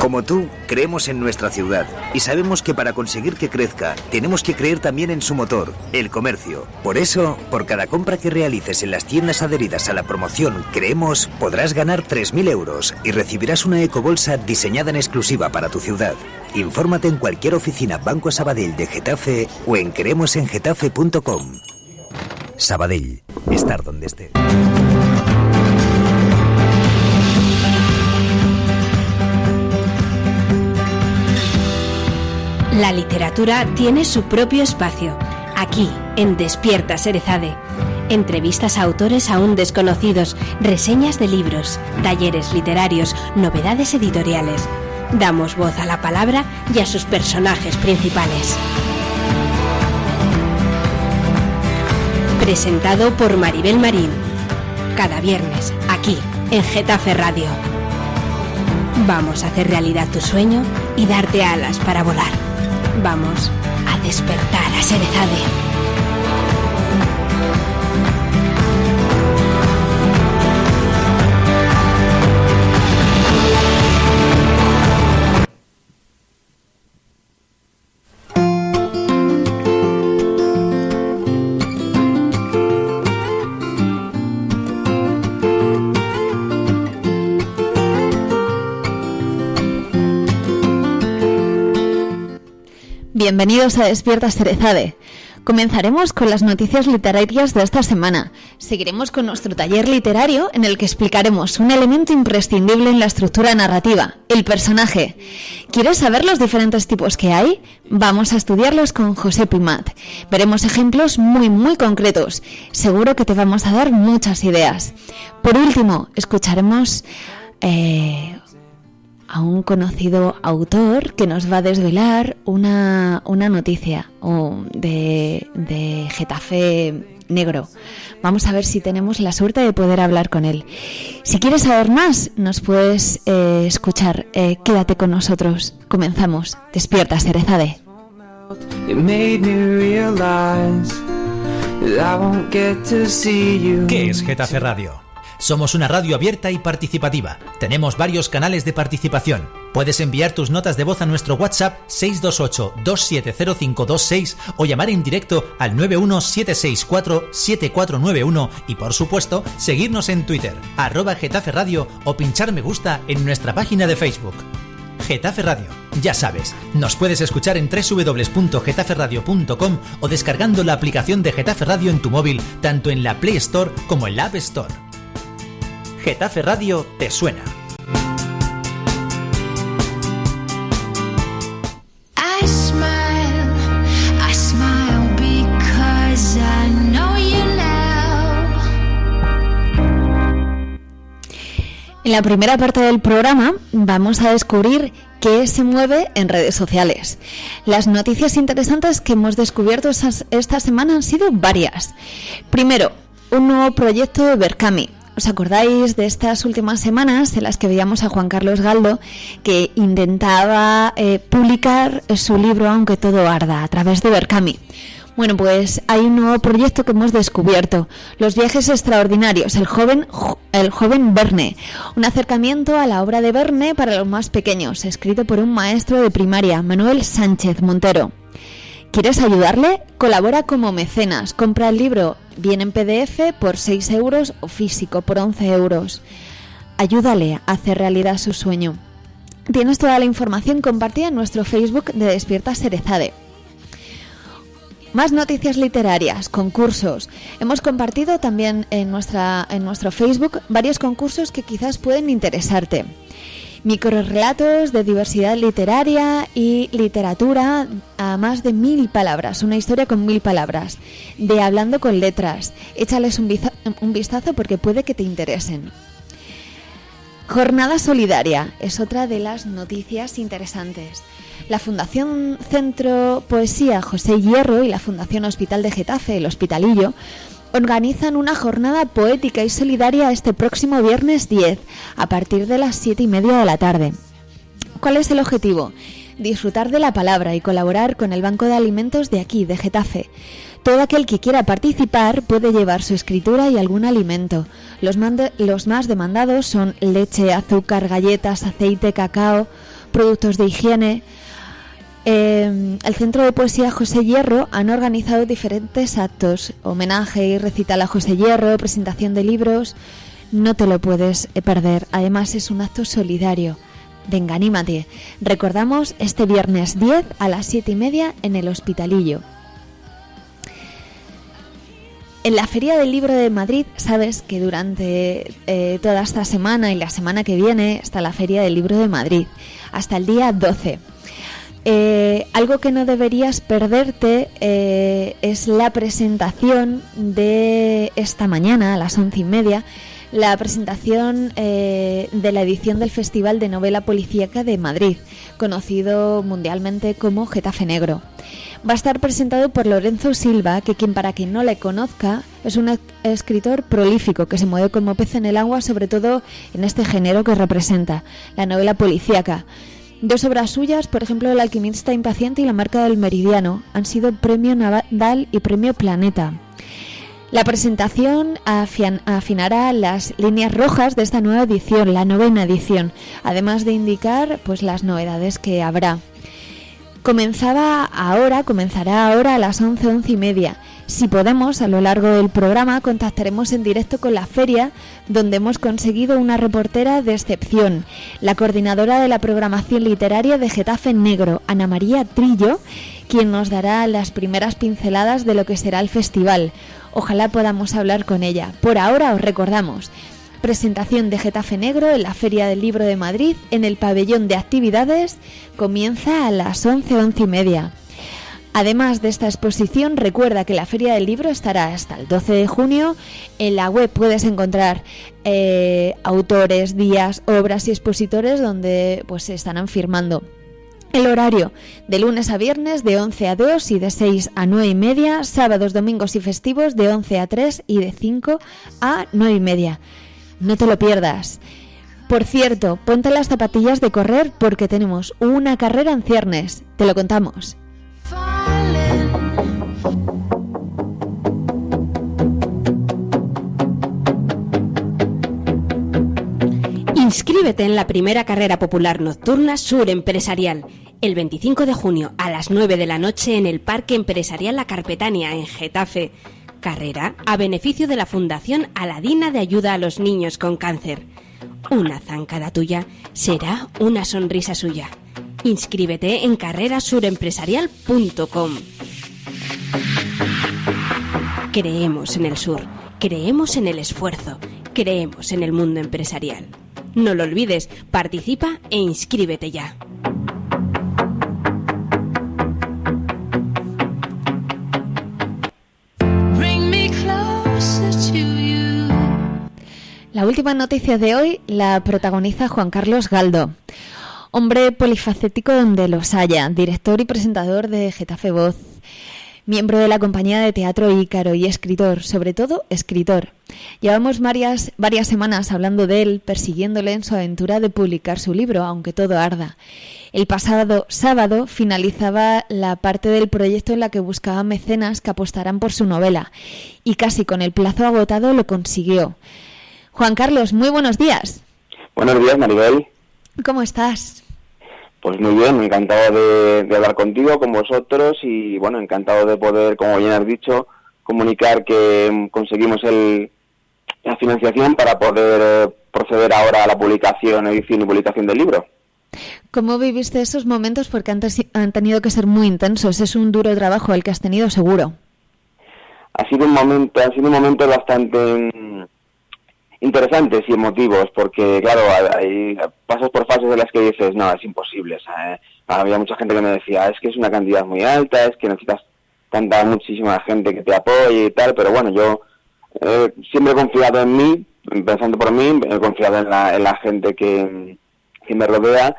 Como tú, creemos en nuestra ciudad y sabemos que para conseguir que crezca, tenemos que creer también en su motor, el comercio. Por eso, por cada compra que realices en las tiendas adheridas a la promoción Creemos, podrás ganar 3.000 euros y recibirás una ecobolsa diseñada en exclusiva para tu ciudad. Infórmate en cualquier oficina Banco Sabadell de Getafe o en creemosengetafe.com. Sabadell, estar donde esté. La literatura tiene su propio espacio, aquí, en Despierta Serezade. Entrevistas a autores aún desconocidos, reseñas de libros, talleres literarios, novedades editoriales. Damos voz a la palabra y a sus personajes principales. Presentado por Maribel Marín. Cada viernes, aquí, en Getafe Radio. Vamos a hacer realidad tu sueño y darte alas para volar. Vamos a despertar a Serezade. Bienvenidos a Despierta Serezade. Comenzaremos con las noticias literarias de esta semana. Seguiremos con nuestro taller literario en el que explicaremos un elemento imprescindible en la estructura narrativa, el personaje. ¿Quieres saber los diferentes tipos que hay? Vamos a estudiarlos con José Pimat. Veremos ejemplos muy concretos. Seguro que te vamos a dar muchas ideas. Por último, escucharemos a un conocido autor que nos va a desvelar una noticia de Getafe negro. Vamos a ver si tenemos la suerte de poder hablar con él. Si quieres saber más, nos puedes escuchar. Quédate con nosotros. Comenzamos. Despierta, Serezade. ¿Qué es Getafe Radio? Somos una radio abierta y participativa. Tenemos varios canales de participación. Puedes enviar tus notas de voz a nuestro WhatsApp 628-270526 o llamar en directo al 91764-7491 y, por supuesto, seguirnos en Twitter, @Getafe Radio o pinchar me gusta en nuestra página de Facebook. Getafe Radio, ya sabes, nos puedes escuchar en www.getaferadio.com o descargando la aplicación de Getafe Radio en tu móvil, tanto en la Play Store como en la App Store. Getafe Radio te suena. I smile because I know you now. En la primera parte del programa vamos a descubrir qué se mueve en redes sociales. Las noticias interesantes que hemos descubierto esta semana han sido varias. Primero, un nuevo proyecto de Berkami. ¿Os acordáis de estas últimas semanas en las que veíamos a Juan Carlos Galdo que intentaba publicar su libro Aunque todo arda a través de Berkami? Bueno, pues hay un nuevo proyecto que hemos descubierto, Los viajes extraordinarios, el joven Verne, un acercamiento a la obra de Verne para los más pequeños, escrito por un maestro de primaria, Manuel Sánchez Montero. ¿Quieres ayudarle? Colabora como mecenas. Compra el libro bien en PDF por 6 euros o físico por 11 euros. Ayúdale a hacer realidad su sueño. Tienes toda la información compartida en nuestro Facebook de Despierta Serezade. Más noticias literarias, concursos. Hemos compartido también en nuestro Facebook varios concursos que quizás pueden interesarte. Microrrelatos de diversidad literaria y literatura a más de 1000 palabras, una historia con 1000 palabras, de Hablando con Letras. Échales un vistazo porque puede que te interesen. Jornada solidaria es otra de las noticias interesantes. La Fundación Centro Poesía José Hierro y la Fundación Hospital de Getafe, el Hospitalillo, organizan una jornada poética y solidaria este próximo viernes 10, a partir de las 7:30 de la tarde. ¿Cuál es el objetivo? Disfrutar de la palabra y colaborar con el Banco de Alimentos de aquí, de Getafe. Todo aquel que quiera participar puede llevar su escritura y algún alimento. Los más demandados son leche, azúcar, galletas, aceite, cacao, productos de higiene. El Centro de Poesía José Hierro han organizado diferentes actos, homenaje y recital a José Hierro, presentación de libros. No te lo puedes perder. Además es un acto solidario. Venga, anímate. Recordamos este viernes 10 a las 7:30 en el Hospitalillo. En la Feria del Libro de Madrid, sabes que durante toda esta semana y la semana que viene está la Feria del Libro de Madrid, hasta el día 12. Algo que no deberías perderte es la presentación de esta mañana a las 11:30, la presentación de la edición del Festival de Novela Policíaca de Madrid, conocido mundialmente como Getafe Negro. Va a estar presentado por Lorenzo Silva, que para quien no le conozca es un escritor prolífico que se mueve como pez en el agua, sobre todo en este género que representa, la novela policíaca. 2 obras suyas, por ejemplo, El alquimista impaciente y La marca del meridiano, han sido Premio Nadal y Premio Planeta. La presentación afinará las líneas rojas de esta nueva edición, la 9ª edición, además de indicar pues las novedades que habrá. Comenzará ahora a las 11:30. Si podemos, a lo largo del programa contactaremos en directo con la feria, donde hemos conseguido una reportera de excepción, la coordinadora de la programación literaria de Getafe Negro, Ana María Trillo, quien nos dará las primeras pinceladas de lo que será el festival. Ojalá podamos hablar con ella. Por ahora os recordamos: presentación de Getafe Negro en la Feria del Libro de Madrid en el pabellón de actividades, comienza a las 11:30. Además de esta exposición, recuerda que la Feria del Libro estará hasta el 12 de junio. En la web puedes encontrar autores, días, obras y expositores donde pues se estarán firmando. El horario: de lunes a viernes de 11 a 2 y de 6 a 9:30, sábados, domingos y festivos de 11 a 3 y de 5 a 9:30. No te lo pierdas. Por cierto, ponte las zapatillas de correr porque tenemos una carrera en ciernes. Te lo contamos. Inscríbete en la primera carrera popular nocturna Sur Empresarial, el 25 de junio a las 9 de la noche en el Parque Empresarial La Carpetania, en Getafe. Carrera a beneficio de la Fundación Aladina de Ayuda a los Niños con Cáncer. Una zancada tuya será una sonrisa suya. Inscríbete en carrerasurempresarial.com. Creemos en el sur, creemos en el esfuerzo, creemos en el mundo empresarial. No lo olvides, participa e inscríbete ya. La última noticia de hoy la protagoniza Juan Carlos Galdo, hombre polifacético donde los haya, director y presentador de Getafe Voz, miembro de la compañía de teatro Ícaro y escritor, sobre todo escritor. Llevamos varias semanas hablando de él, persiguiéndole en su aventura de publicar su libro, Aunque todo arda. El pasado sábado finalizaba la parte del proyecto en la que buscaba mecenas que apostaran por su novela, y casi con el plazo agotado lo consiguió. Juan Carlos, muy buenos días. Buenos días, Maribel. ¿Cómo estás? Pues muy bien, encantado de hablar contigo, con vosotros, y bueno, encantado de poder, como bien has dicho, comunicar que conseguimos la financiación para poder proceder ahora a la publicación, edición y publicación del libro. ¿¿Cómo viviste esos momentos? Porque han tenido que ser muy intensos, es un duro trabajo el que has tenido seguro. Han sido momentos bastante interesantes y emotivos, porque claro, hay pasos por fases en las que dices, no, es imposible, ¿sabes? Había mucha gente que me decía, es que es una cantidad muy alta, es que necesitas muchísima gente que te apoye y tal, pero bueno, yo siempre he confiado en mí, empezando por mí, he confiado en la gente que me rodea,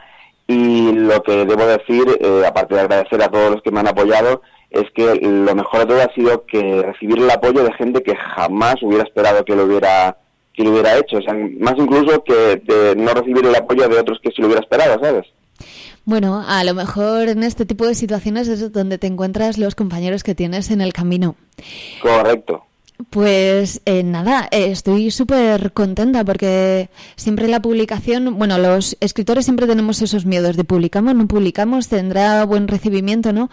y lo que debo decir, aparte de agradecer a todos los que me han apoyado, es que lo mejor de todo ha sido que recibir el apoyo de gente que jamás hubiera esperado que lo hubiera hecho, o sea, más incluso que de no recibir el apoyo de otros que sí lo hubiera esperado, ¿sabes? Bueno, a lo mejor en este tipo de situaciones es donde te encuentras los compañeros que tienes en el camino. Correcto. Pues nada, estoy súper contenta porque siempre la publicación, bueno, los escritores siempre tenemos esos miedos de publicamos, no publicamos, tendrá buen recibimiento, ¿no?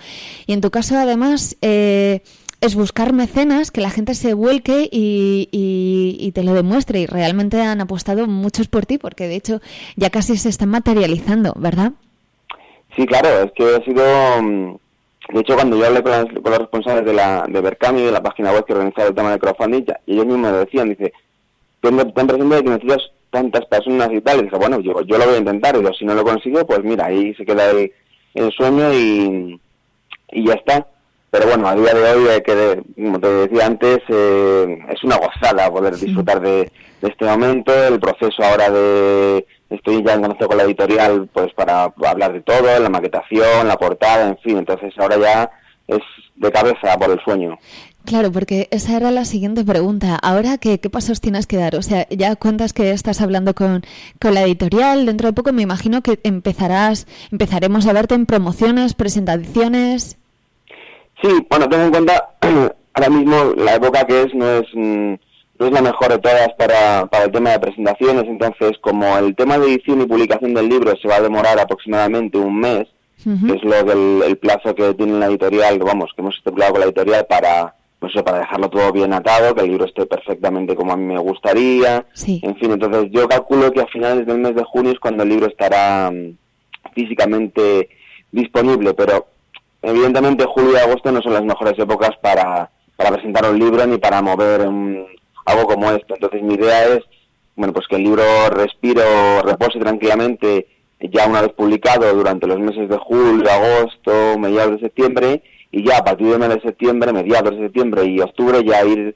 Y en tu caso, además, es buscar mecenas, que la gente se vuelque y te lo demuestre. Y realmente han apostado muchos por ti, porque de hecho ya casi se están materializando, ¿verdad? Sí, claro, es que ha sido... De hecho, cuando yo hablé con los responsables de Berkami, de la página web que organizaba el tema de crowdfunding, y ellos mismos me decían, dice, ten presente de que necesitas tantas personas y tal. Y dije, bueno, yo lo voy a intentar, y si no lo consigo, pues mira, ahí se queda el sueño y ya está. Pero bueno, a día de hoy, como te decía antes, es una gozada poder disfrutar de este momento, el proceso ahora estoy ya en contacto con la editorial pues para hablar de todo, la maquetación, la portada, en fin, entonces ahora ya es de cabeza por el sueño. Claro, porque esa era la siguiente pregunta. Ahora, ¿qué pasos tienes que dar? O sea, ya cuentas que estás hablando con la editorial, dentro de poco me imagino que empezaremos a verte en promociones, presentaciones... Sí, bueno, ten en cuenta, ahora mismo la época que es no es la mejor de todas para el tema de presentaciones, entonces como el tema de edición y publicación del libro se va a demorar aproximadamente un mes, que es el plazo que tiene la editorial, vamos, que hemos estipulado con la editorial para dejarlo todo bien atado, que el libro esté perfectamente como a mí me gustaría, sí. En fin, entonces yo calculo que a finales del mes de junio es cuando el libro estará físicamente disponible, pero evidentemente julio y agosto no son las mejores épocas para presentar un libro ni para mover algo como esto. Entonces mi idea es, bueno, pues que el libro repose tranquilamente ya una vez publicado durante los meses de julio, agosto, mediados de septiembre, y ya a partir del mes de septiembre, mediados de septiembre y octubre ya ir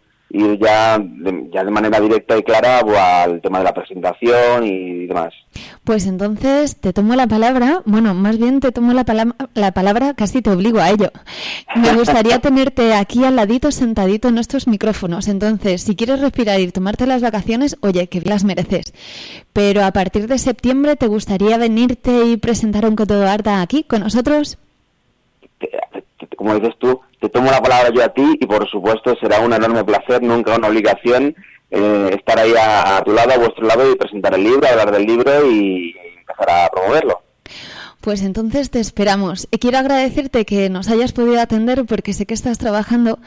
ya de manera directa y clara al tema de la presentación y demás. Pues entonces te tomo la palabra, bueno, más bien te tomo la palabra, casi te obligo a ello. Me gustaría tenerte aquí al ladito, sentadito en estos micrófonos. Entonces, si quieres respirar y tomarte las vacaciones, oye, que las mereces. Pero a partir de septiembre, ¿te gustaría venirte y presentar un Coto Arda aquí con nosotros? Como dices tú, te tomo la palabra yo a ti y por supuesto será un enorme placer, nunca una obligación, estar ahí a tu lado, a vuestro lado y presentar el libro, hablar del libro y empezar a promoverlo. Pues entonces te esperamos. Quiero agradecerte que nos hayas podido atender porque sé que estás trabajando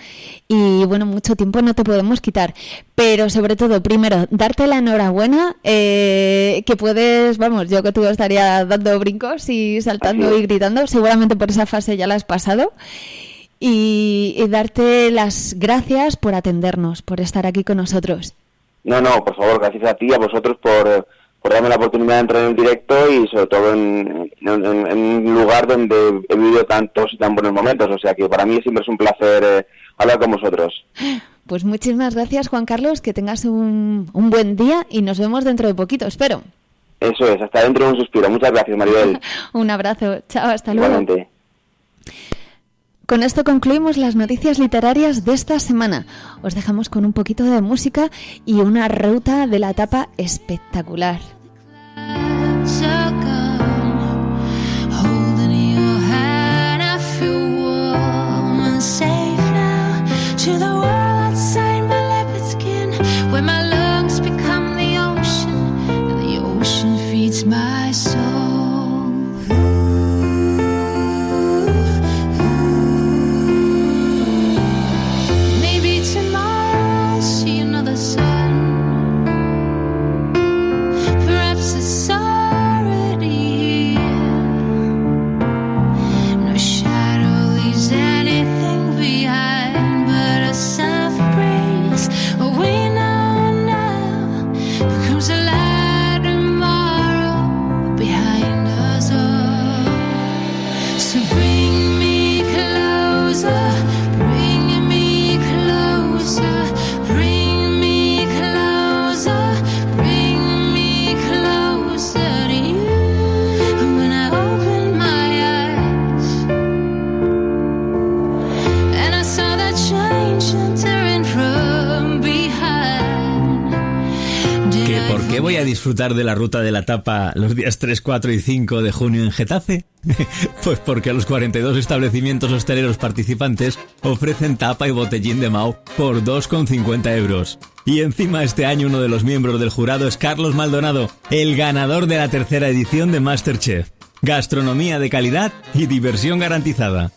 y bueno, mucho tiempo no te podemos quitar. Pero sobre todo, primero, darte la enhorabuena, que puedes, vamos, yo que tú estaría dando brincos y saltando y gritando, seguramente por esa fase ya la has pasado. Y darte las gracias por atendernos, por estar aquí con nosotros. No, por favor, gracias a ti, a vosotros por darme la oportunidad de entrar en el directo y sobre todo en un lugar donde he vivido tantos y tan buenos momentos. O sea que para mí siempre es un placer hablar con vosotros. Pues muchísimas gracias, Juan Carlos, que tengas un buen día y nos vemos dentro de poquito, espero. Eso es, hasta dentro de un suspiro. Muchas gracias, Maribel. Un abrazo, chao, hasta luego. Igualmente. Con esto concluimos las noticias literarias de esta semana. Os dejamos con un poquito de música y una ruta de la etapa espectacular. For disfrutar de la ruta de la tapa los días 3, 4 y 5 de junio en Getafe? Pues porque a los 42 establecimientos hosteleros participantes ofrecen tapa y botellín de Mao por 2,50 euros. Y encima este año uno de los miembros del jurado es Carlos Maldonado, el ganador de la 3ª edición de MasterChef. Gastronomía de calidad y diversión garantizada.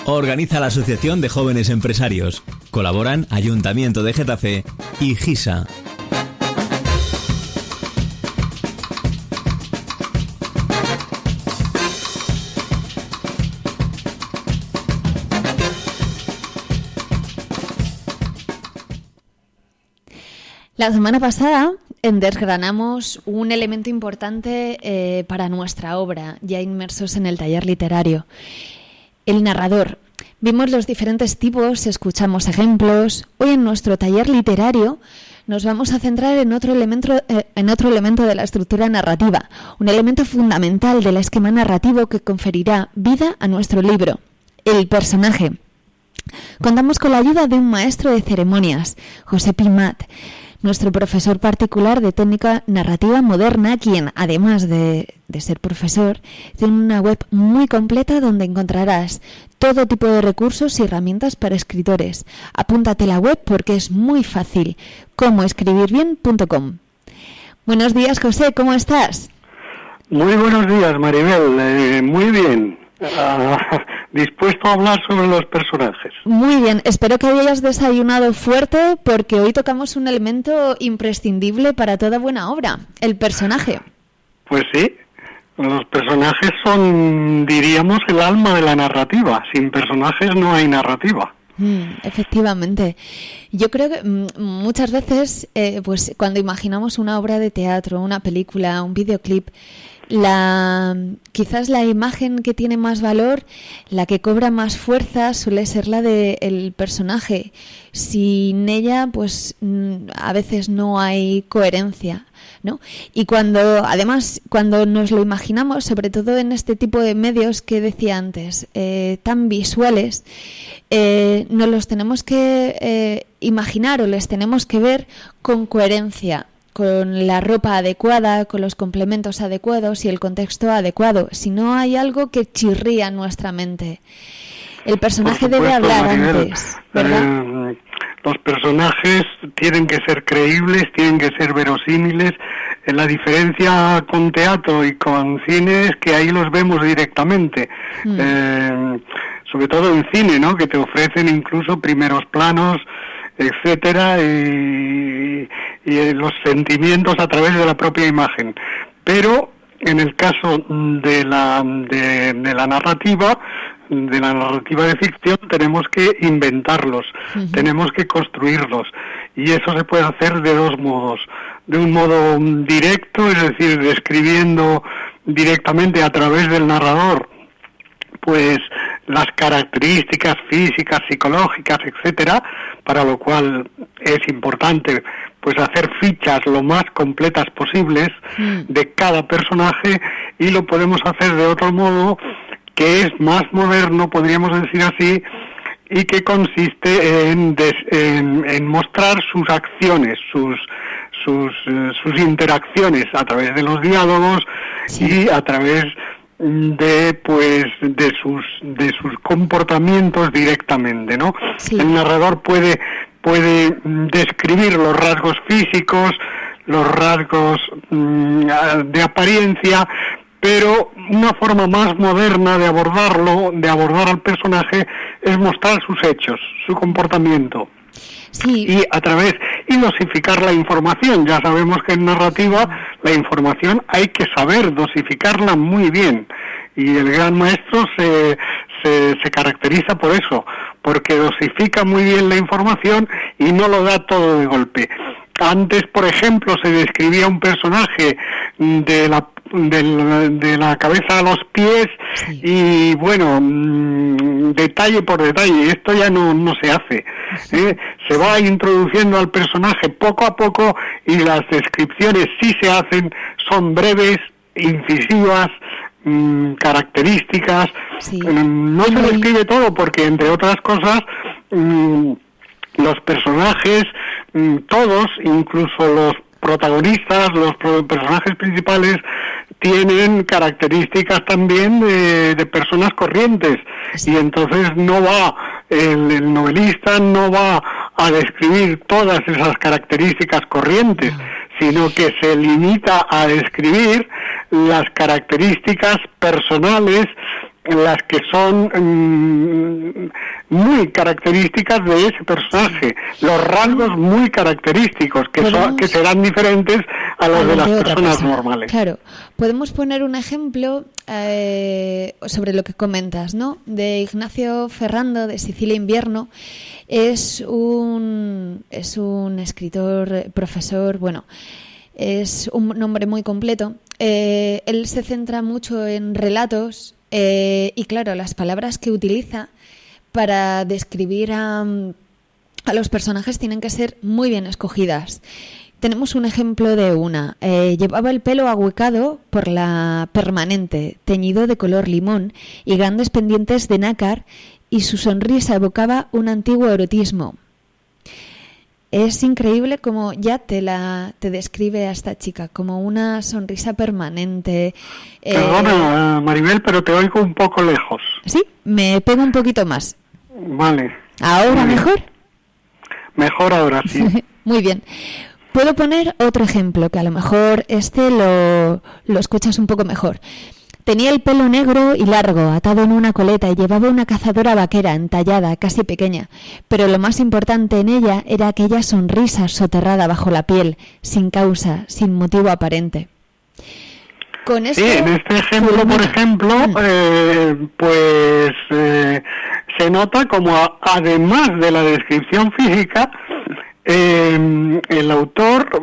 Organiza la Asociación de Jóvenes Empresarios. Colaboran Ayuntamiento de Getafe y GISA. La semana pasada desgranamos un elemento importante para nuestra obra, ya inmersos en el taller literario. El narrador. Vimos los diferentes tipos, escuchamos ejemplos. Hoy en nuestro taller literario nos vamos a centrar en otro elemento de la estructura narrativa, un elemento fundamental del esquema narrativo que conferirá vida a nuestro libro, el personaje. Contamos con la ayuda de un maestro de ceremonias, José Pimat, nuestro profesor particular de técnica narrativa moderna, quien, además de ser profesor, tiene una web muy completa donde encontrarás todo tipo de recursos y herramientas para escritores. Apúntate a la web porque es muy fácil, comoescribirbien.com. Buenos días, José, ¿cómo estás? Muy buenos días, Maribel, muy bien. Dispuesto a hablar sobre los personajes. Muy bien, espero que hayas desayunado fuerte porque hoy tocamos un elemento imprescindible para toda buena obra, el personaje. Pues sí, los personajes son, diríamos, el alma de la narrativa. Sin personajes no hay narrativa. Efectivamente. Yo creo que muchas veces, pues cuando imaginamos una obra de teatro, una película, un videoclip, quizás la imagen que tiene más valor, la que cobra más fuerza, suele ser la del personaje. Sin ella, pues a veces no hay coherencia, ¿no? Y cuando nos lo imaginamos, sobre todo en este tipo de medios que decía antes, tan visuales, nos los tenemos que imaginar o les tenemos que ver con coherencia, con la ropa adecuada, con los complementos adecuados y el contexto adecuado. Si no, hay algo que chirría en nuestra mente. El personaje debe hablar, Maribel, antes, ¿verdad? Los personajes tienen que ser creíbles, tienen que ser verosímiles. La diferencia con teatro y con cine es que ahí los vemos directamente. Sobre todo en cine, ¿no? Que te ofrecen incluso primeros planos, etcétera, y los sentimientos a través de la propia imagen. Pero en el caso de la narrativa de ficción, tenemos que inventarlos, tenemos que construirlos, y eso se puede hacer de dos modos: de un modo directo, es decir, describiendo directamente a través del narrador pues las características físicas, psicológicas, etcétera, para lo cual es importante pues hacer fichas lo más completas posibles de cada personaje, y lo podemos hacer de otro modo que es más moderno, podríamos decir así, y que consiste en mostrar sus acciones, sus interacciones a través de los diálogos y a través de sus comportamientos directamente, ¿no? Sí. El narrador puede describir los rasgos físicos, los rasgos de apariencia, pero una forma más moderna de abordar al personaje es mostrar sus hechos, su comportamiento. Sí. Y dosificar la información. Ya sabemos que en narrativa la información hay que saber dosificarla muy bien, y el gran maestro se caracteriza por eso, porque dosifica muy bien la información y no lo da todo de golpe. Antes, por ejemplo, se describía un personaje de la cabeza a los pies, sí, y bueno, detalle por detalle. Esto ya no se hace. Se va introduciendo al personaje poco a poco, y las descripciones, si se hacen, son breves, incisivas, características. Sí. No se describe todo porque, entre otras cosas, los personajes, todos, incluso los protagonistas, los personajes principales, tienen características también de personas corrientes, y entonces no va, el novelista no va a describir todas esas características corrientes, sino que se limita a describir las características personales, las que son muy características de ese personaje, los rasgos muy característicos que serán diferentes a los de las personas normales. Claro, podemos poner un ejemplo sobre lo que comentas, ¿no? De Ignacio Ferrando, de Sicilia Invierno. Es un escritor, profesor, bueno, es un hombre muy completo. Él se centra mucho en relatos y, claro, las palabras que utiliza para describir a los personajes tienen que ser muy bien escogidas. Tenemos un ejemplo de una. Llevaba el pelo ahuecado por la permanente, teñido de color limón y grandes pendientes de nácar, y su sonrisa evocaba un antiguo erotismo. Es increíble cómo ya te describe a esta chica, como una sonrisa permanente. Perdona, Maribel, pero te oigo un poco lejos. Sí, me pego un poquito más. Vale. ¿Ahora mejor? Mejor ahora, sí. Muy bien. Puedo poner otro ejemplo, que a lo mejor lo escuchas un poco mejor. Tenía el pelo negro y largo, atado en una coleta, y llevaba una cazadora vaquera entallada, casi pequeña. Pero lo más importante en ella era aquella sonrisa soterrada bajo la piel, sin causa, sin motivo aparente. Con esto, sí, en este ejemplo, por ejemplo, se nota como además de la descripción física, el autor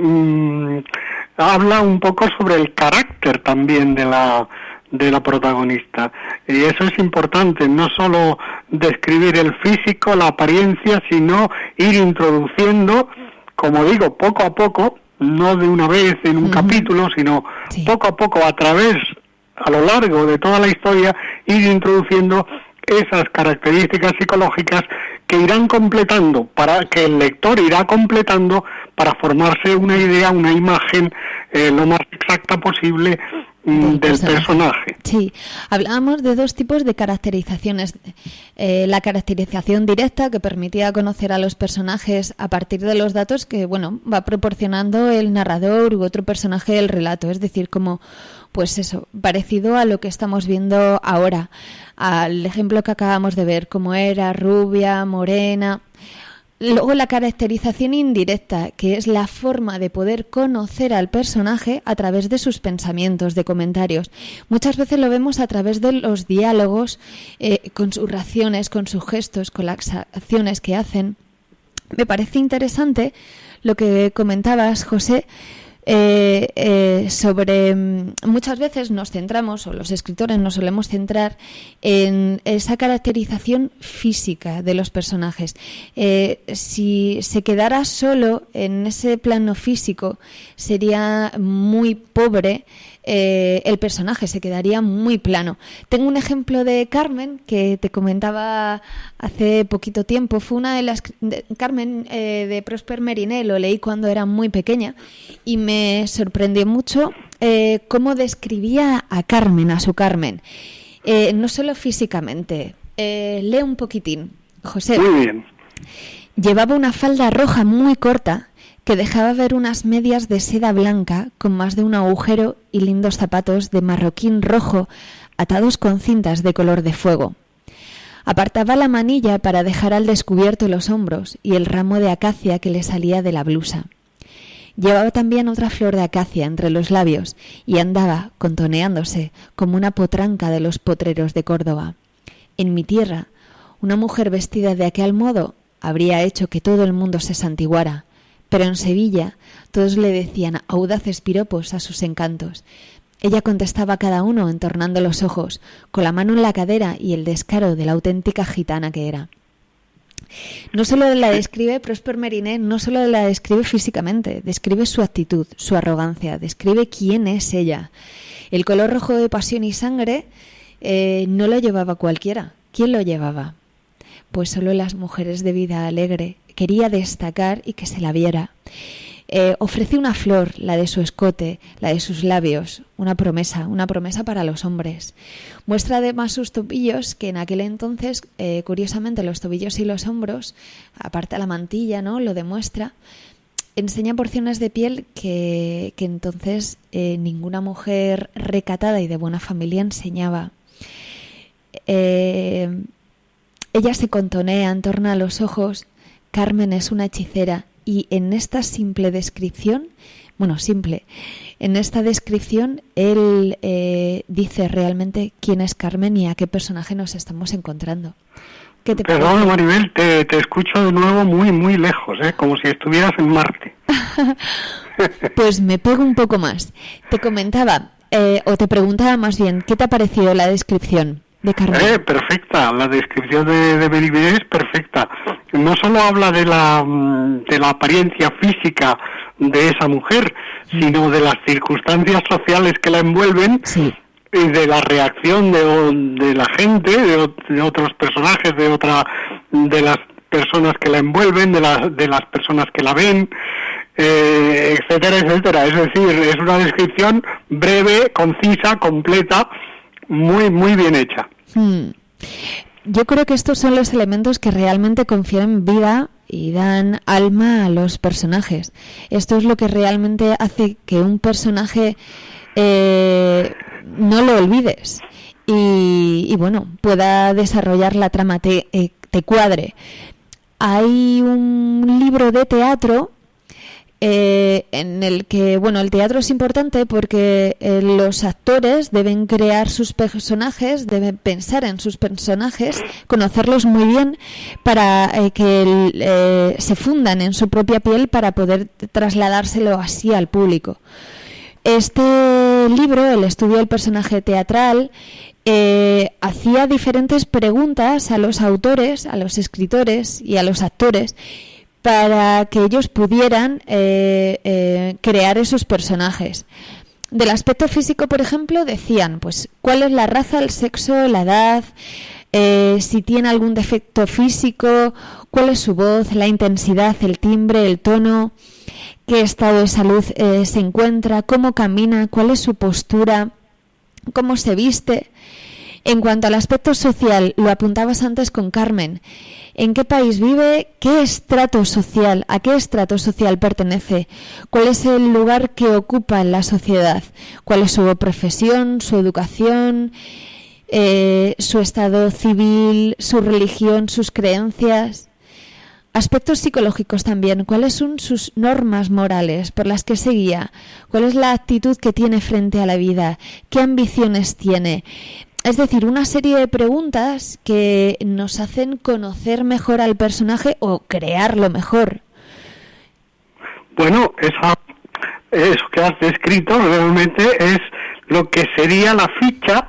habla un poco sobre el carácter también de la protagonista, y eso es importante, no solo describir el físico, la apariencia, sino ir introduciendo, como digo, poco a poco, no de una vez en un capítulo, sino poco a poco, a lo largo de toda la historia, ir introduciendo esas características psicológicas que irán completando, para que el lector irá completando para formarse una idea, una imagen lo más exacta posible del personaje. Sí, hablábamos de dos tipos de caracterizaciones. La caracterización directa, que permitía conocer a los personajes a partir de los datos que, bueno, va proporcionando el narrador u otro personaje del relato. Es decir, como, pues eso, parecido a lo que estamos viendo ahora, al ejemplo que acabamos de ver, como era rubia, morena. Luego la caracterización indirecta, que es la forma de poder conocer al personaje a través de sus pensamientos, de comentarios. Muchas veces lo vemos a través de los diálogos, con sus reacciones, con sus gestos, con las acciones que hacen. Me parece interesante lo que comentabas, José, sobre muchas veces nos centramos, o los escritores nos solemos centrar en esa caracterización física de los personajes. Si se quedara solo en ese plano físico, sería muy pobre el personaje, se quedaría muy plano. Tengo un ejemplo de Carmen que te comentaba hace poquito tiempo. Fue una de las Carmen de Prosper Mérimée, lo leí cuando era muy pequeña y me sorprendió mucho cómo describía a Carmen, a su Carmen, no solo físicamente. Lee un poquitín, José. Muy bien. Llevaba una falda roja muy corta que dejaba ver unas medias de seda blanca con más de un agujero y lindos zapatos de marroquín rojo atados con cintas de color de fuego. Apartaba la manilla para dejar al descubierto los hombros y el ramo de acacia que le salía de la blusa. Llevaba también otra flor de acacia entre los labios y andaba contoneándose como una potranca de los potreros de Córdoba. En mi tierra, una mujer vestida de aquel modo habría hecho que todo el mundo se santiguara, pero en Sevilla todos le decían audaces piropos a sus encantos. Ella contestaba a cada uno entornando los ojos, con la mano en la cadera y el descaro de la auténtica gitana que era. No solo la describe Prosper Mérimée, no solo la describe físicamente, describe su actitud, su arrogancia, describe quién es ella. El color rojo de pasión y sangre no lo llevaba cualquiera. ¿Quién lo llevaba? Pues solo las mujeres de vida alegre. Quería destacar y que se la viera. Ofrece una flor, la de su escote, la de sus labios, una promesa para los hombres. Muestra además sus tobillos, que en aquel entonces, curiosamente, los tobillos y los hombros, aparte de la mantilla, ¿no?, lo demuestra. Enseña porciones de piel que entonces ninguna mujer recatada y de buena familia enseñaba. Ella se contonea en torno a los ojos. Carmen es una hechicera y en esta simple descripción, en esta descripción él dice realmente quién es Carmen y a qué personaje nos estamos encontrando. Perdón, Maribel, te escucho de nuevo muy, muy lejos, como si estuvieras en Marte. Pues me pego un poco más. Te comentaba, o te preguntaba más bien, ¿qué te ha parecido la descripción de Carmen? Perfecta, la descripción de Belivé es perfecta. No solo habla de la apariencia física de esa mujer, sino de las circunstancias sociales que la envuelven. Sí. Y de la reacción de la gente, de otros personajes, de las personas que la envuelven, de las personas que la ven, etcétera, etcétera. Es decir, es una descripción breve, concisa, completa, muy, muy bien hecha. Yo creo que estos son los elementos que realmente confieren vida y dan alma a los personajes. Esto es lo que realmente hace que un personaje no lo olvides y bueno, pueda desarrollar la trama, te cuadre. Hay un libro de teatro en el que, el teatro es importante porque los actores deben crear sus personajes, deben pensar en sus personajes, conocerlos muy bien para que se fundan en su propia piel para poder trasladárselo así al público. Este libro, el estudio del personaje teatral, hacía diferentes preguntas a los autores, a los escritores y a los actores para que ellos pudieran crear esos personajes. Del aspecto físico, por ejemplo, decían, pues, cuál es la raza, el sexo, la edad, si tiene algún defecto físico, cuál es su voz, la intensidad, el timbre, el tono, qué estado de salud se encuentra, cómo camina, cuál es su postura, cómo se viste. En cuanto al aspecto social, lo apuntabas antes con Carmen. ¿En qué país vive? ¿Qué estrato social? ¿A qué estrato social pertenece? ¿Cuál es el lugar que ocupa en la sociedad? ¿Cuál es su profesión, su educación, su estado civil, su religión, sus creencias? Aspectos psicológicos también. ¿Cuáles son sus normas morales por las que se guía? ¿Cuál es la actitud que tiene frente a la vida? ¿Qué ambiciones tiene? Es decir, una serie de preguntas que nos hacen conocer mejor al personaje o crearlo mejor. Bueno, eso que has descrito realmente es lo que sería la ficha,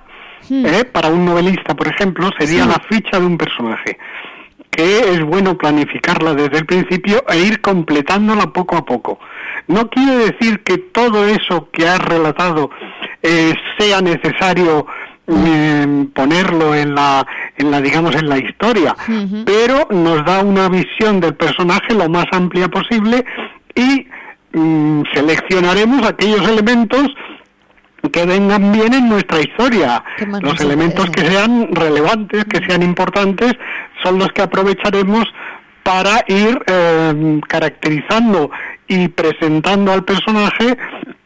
para un novelista, por ejemplo, sería la ficha de un personaje, que es bueno planificarla desde el principio e ir completándola poco a poco. No quiere decir que todo eso que has relatado sea necesario ponerlo en la historia, pero nos da una visión del personaje lo más amplia posible y seleccionaremos aquellos elementos que vengan bien en nuestra historia. Los elementos que sean relevantes, que sean importantes, son los que aprovecharemos para ir caracterizando y presentando al personaje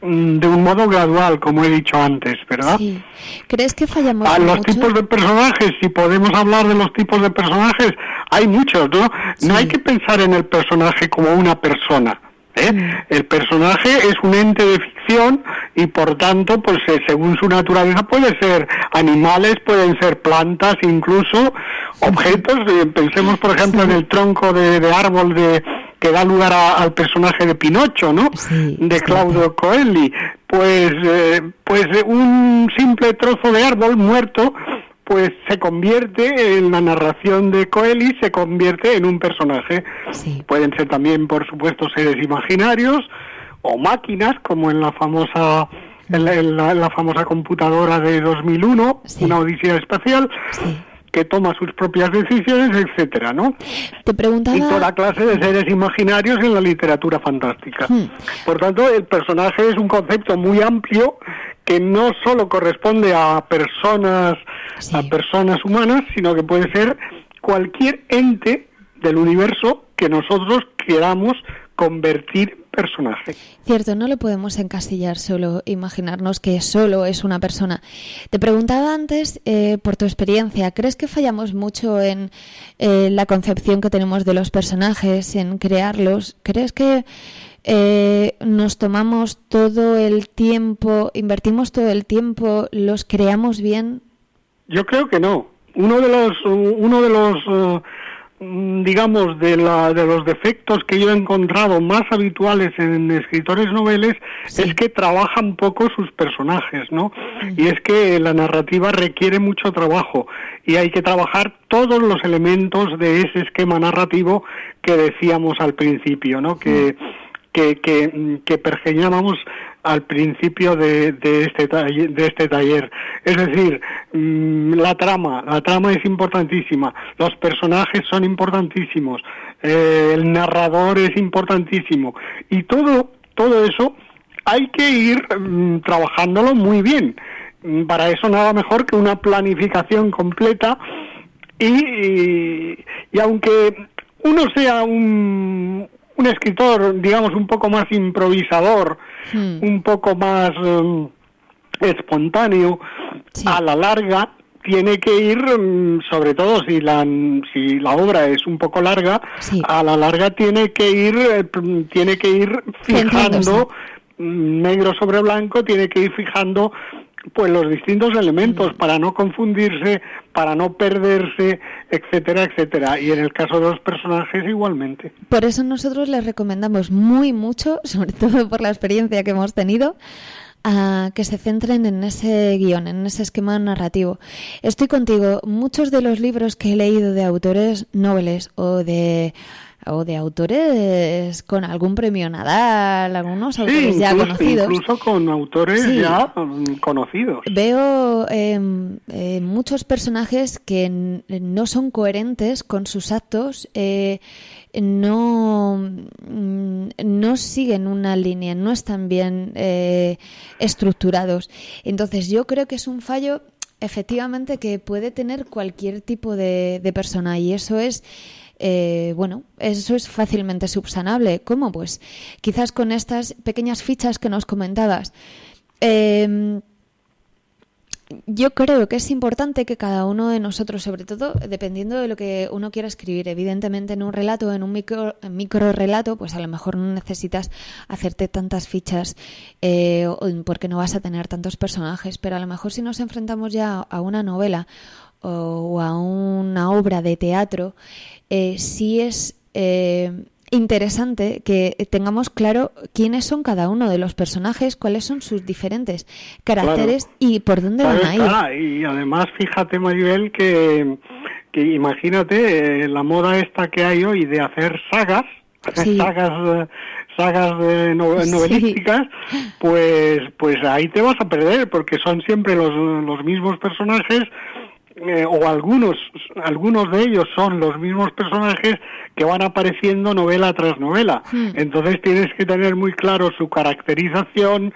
de un modo gradual, como he dicho antes, ¿verdad? Sí. ¿Crees que fallamos a los mucho? Tipos de personajes, si podemos hablar de los tipos de personajes, hay muchos, ¿no? Sí. No hay que pensar en el personaje como una persona, El personaje es un ente de ficción y por tanto, pues según su naturaleza puede ser animales, pueden ser plantas, incluso objetos. Pensemos, por ejemplo, en el tronco de árbol que da lugar al personaje de Pinocho, ¿no? Sí, de Claudio Coelho. Pues un simple trozo de árbol muerto, pues se convierte en la narración de Coelho, se convierte en un personaje. Sí. Pueden ser también, por supuesto, seres imaginarios o máquinas, como en la famosa la famosa computadora de 2001, sí. Una odisea espacial. Sí. que toma sus propias decisiones, etcétera, ¿no? Te preguntaba... Y toda clase de seres imaginarios en la literatura fantástica. Por tanto, el personaje es un concepto muy amplio que no solo corresponde a personas humanas, sino que puede ser cualquier ente del universo que nosotros queramos convertir personaje. Cierto, no lo podemos encasillar solo, imaginarnos que solo es una persona. Te preguntaba antes, por tu experiencia, ¿crees que fallamos mucho en la concepción que tenemos de los personajes, en crearlos? ¿Crees que nos tomamos todo el tiempo, invertimos todo el tiempo, los creamos bien? Yo creo que no. Uno de los digamos, de los defectos que yo he encontrado más habituales en escritores noveles es que trabajan poco sus personajes, ¿no? Y es que la narrativa requiere mucho trabajo y hay que trabajar todos los elementos de ese esquema narrativo que decíamos al principio, ¿no? Que pergeñábamos al principio de este taller. Es decir, la trama es importantísima, los personajes son importantísimos, el narrador es importantísimo, y todo eso hay que ir trabajándolo muy bien. Para eso nada mejor que una planificación completa y aunque uno sea un escritor, digamos, un poco más improvisador, un poco más espontáneo, a la larga tiene que ir, sobre todo si la obra es un poco larga, a la larga tiene que ir fijando negro sobre blanco, tiene que ir fijando pues los distintos elementos para no confundirse, para no perderse, etcétera, etcétera. Y en el caso de los personajes igualmente. Por eso nosotros les recomendamos mucho, sobre todo por la experiencia que hemos tenido, a que se centren en ese guión, en ese esquema narrativo. Estoy contigo. Muchos de los libros que he leído de autores noveles o de autores con algún premio Nadal, algunos autores ya conocidos. Incluso con autores ya conocidos. Veo muchos personajes que no son coherentes con sus actos, no siguen una línea, no están bien estructurados. Entonces yo creo que es un fallo efectivamente que puede tener cualquier tipo de persona, y eso es eso es fácilmente subsanable. ¿Cómo? Pues quizás con estas pequeñas fichas que nos comentabas. Yo creo que es importante que cada uno de nosotros, sobre todo dependiendo de lo que uno quiera escribir, evidentemente en un relato, en un micro relato, pues a lo mejor no necesitas hacerte tantas fichas porque no vas a tener tantos personajes, pero a lo mejor si nos enfrentamos ya a una novela o a una obra de teatro, sí es interesante que tengamos claro quiénes son cada uno de los personajes, cuáles son sus diferentes caracteres y por dónde van a ir. Y además, fíjate, Maribel, que imagínate la moda esta que hay hoy de hacer sagas novelísticas, pues ahí te vas a perder, porque son siempre los mismos personajes, o algunos de ellos son los mismos personajes que van apareciendo novela tras novela. Entonces tienes que tener muy claro su caracterización,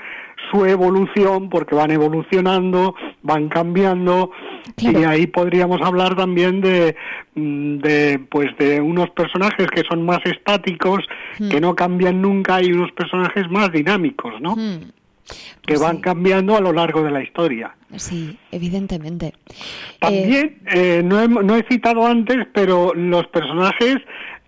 su evolución, porque van evolucionando, van cambiando. Claro. Y ahí podríamos hablar también de unos personajes que son más estáticos, que no cambian nunca, y unos personajes más dinámicos, ¿no? Que van cambiando a lo largo de la historia. Sí, evidentemente. También, no he citado antes, pero los personajes,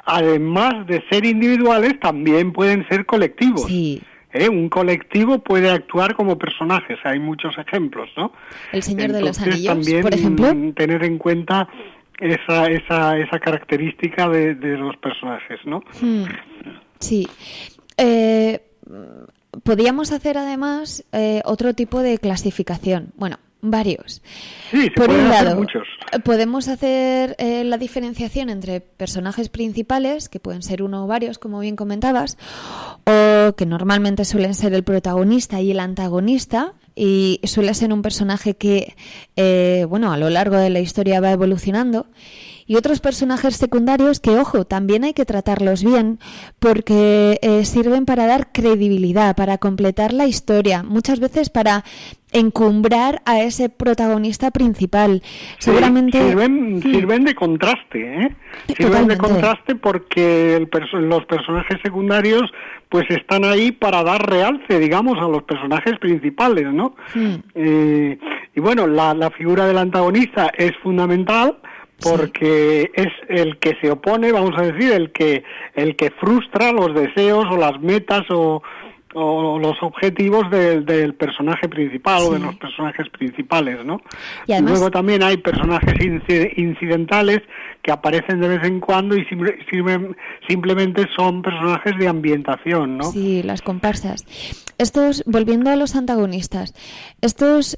además de ser individuales, también pueden ser colectivos. Sí. Un colectivo puede actuar como personajes, hay muchos ejemplos, ¿no? El Señor de los Anillos, también, por ejemplo. Tener en cuenta esa característica de los personajes, ¿no? Sí. Podríamos hacer además otro tipo de clasificación. Bueno, varios. Sí, se Por pueden un hacer lado, muchos. podemos hacer la diferenciación entre personajes principales, que pueden ser uno o varios, como bien comentabas, o que normalmente suelen ser el protagonista y el antagonista, y suele ser un personaje que, a lo largo de la historia va evolucionando. Y otros personajes secundarios que, ojo, también hay que tratarlos bien porque sirven para dar credibilidad, para completar la historia, muchas veces para encumbrar a ese protagonista principal. Seguramente sirven de contraste, ¿eh? Sirven Totalmente. de contraste porque los personajes secundarios pues están ahí para dar realce, digamos, a los personajes principales, ¿no? Y bueno, la figura del antagonista es fundamental porque es el que se opone, vamos a decir, el que frustra los deseos o las metas o los objetivos del personaje principal o de los personajes principales, ¿no? Y además, luego también hay personajes incidentales que aparecen de vez en cuando y simplemente son personajes de ambientación, ¿no? Sí, las comparsas. Estos, volviendo a los antagonistas, estos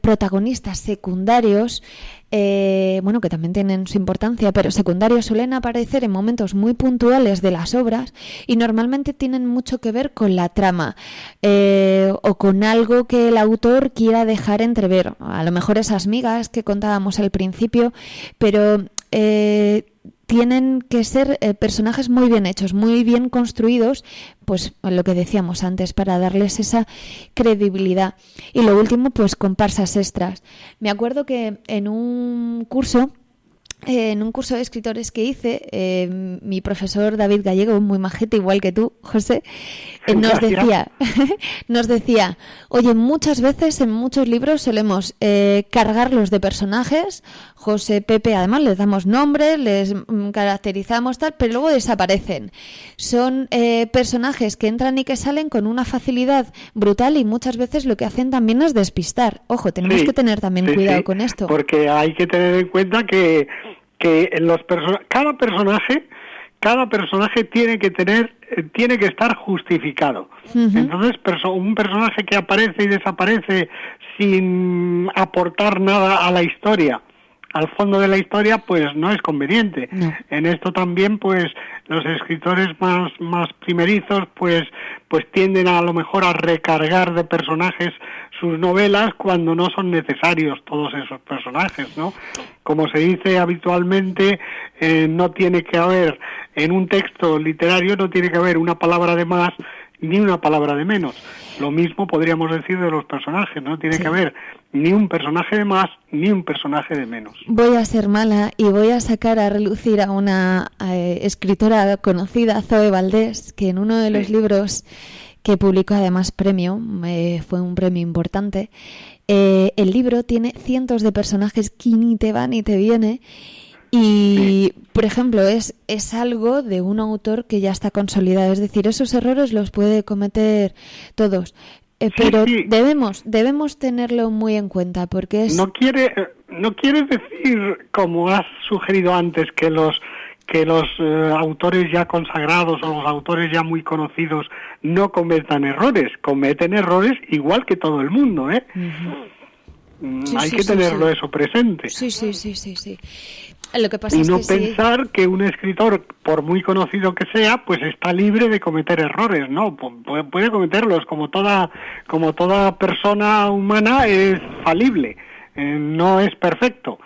protagonistas secundarios, que también tienen su importancia, pero secundarios suelen aparecer en momentos muy puntuales de las obras y normalmente tienen mucho que ver con la trama o con algo que el autor quiera dejar entrever. A lo mejor esas migas que contábamos al principio, pero tienen que ser personajes muy bien hechos, muy bien construidos, pues lo que decíamos antes, para darles esa credibilidad. Y lo último, pues comparsas extras. Me acuerdo que en un curso de escritores que hice, mi profesor David Gallego, muy majete, igual que tú, José, nos decía, oye, muchas veces en muchos libros solemos cargarlos de personajes, José, Pepe, además les damos nombres, les caracterizamos tal, pero luego desaparecen. Son personajes que entran y que salen con una facilidad brutal y muchas veces lo que hacen también es despistar. Ojo, tenemos que tener también cuidado con esto. Porque hay que tener en cuenta que cada personaje tiene que estar justificado. Entonces, un personaje que aparece y desaparece sin aportar nada a la historia, al fondo de la historia, pues no es conveniente. No. En esto también, pues los escritores más primerizos, pues tienden a lo mejor a recargar de personajes sus novelas cuando no son necesarios todos esos personajes, ¿no? Como se dice habitualmente, no tiene que haber, en un texto literario no tiene que haber una palabra de más ni una palabra de menos. Lo mismo podríamos decir de los personajes, no tiene que haber ni un personaje de más ni un personaje de menos. Voy a ser mala y voy a sacar a relucir a una escritora conocida, Zoe Valdés, que en uno de los libros que publicó además premio, fue un premio importante, el libro tiene cientos de personajes que ni te va ni te viene. Y, por ejemplo, es algo de un autor que ya está consolidado. Es decir, esos errores los puede cometer todos. Pero debemos tenerlo muy en cuenta porque es... No quiere decir, como has sugerido antes, que los autores ya consagrados o los autores ya muy conocidos no cometan errores. Cometen errores igual que todo el mundo, ¿eh? Hay que tenerlo eso presente. Sí. Lo que pasa y es no que pensar que un escritor, por muy conocido que sea, pues está libre de cometer errores, ¿no? Puede cometerlos, como toda persona humana es falible, no es perfecto,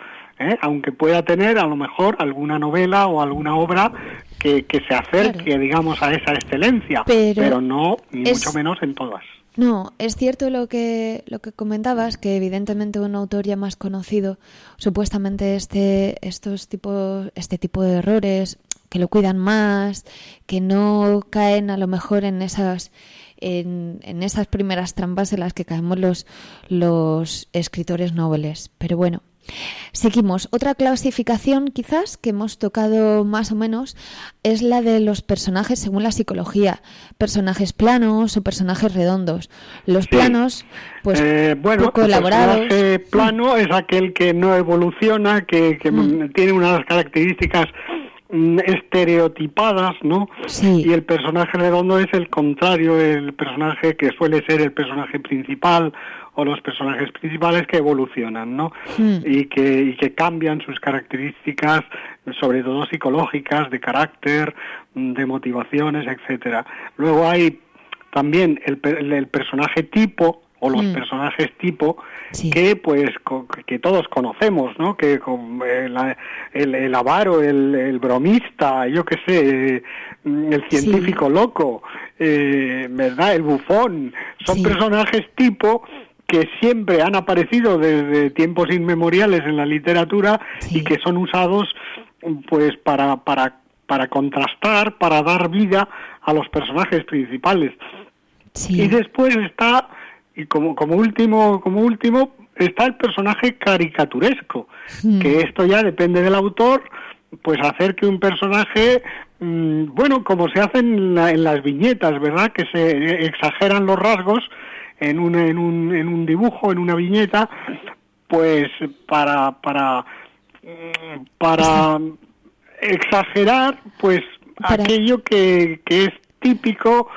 aunque pueda tener a lo mejor alguna novela o alguna obra que se acerque, digamos, a esa excelencia, pero no, ni mucho menos en todas. No, es cierto lo que comentabas, que evidentemente un autor ya más conocido, supuestamente este tipo de errores, que lo cuidan más, que no caen a lo mejor en esas primeras trampas en las que caemos los escritores nobles. Pero bueno, seguimos. Otra clasificación quizás que hemos tocado más o menos es la de los personajes según la psicología. Personajes planos o personajes redondos. Los planos, pues poco elaborados. El personaje plano es aquel que no evoluciona, que tiene unas características estereotipadas, ¿no? Sí. Y el personaje redondo es el contrario, el personaje que suele ser el personaje principal o los personajes principales que evolucionan, ¿no? Y que cambian sus características, sobre todo psicológicas, de carácter, de motivaciones, etcétera. Luego hay también el personaje tipo, o los personajes tipo, que pues que todos conocemos, ¿no? Que el avaro, el bromista, yo qué sé, el científico loco, ¿verdad? El bufón, son personajes tipo que siempre han aparecido desde tiempos inmemoriales en la literatura y que son usados pues para contrastar, para dar vida a los personajes principales. Y después está, y como último está el personaje caricaturesco, que esto ya depende del autor, pues hacer que un personaje, bueno, como se hace en las viñetas, ¿verdad? Que se exageran los rasgos en un dibujo, en una viñeta, pues para exagerar, pues aquello que es típico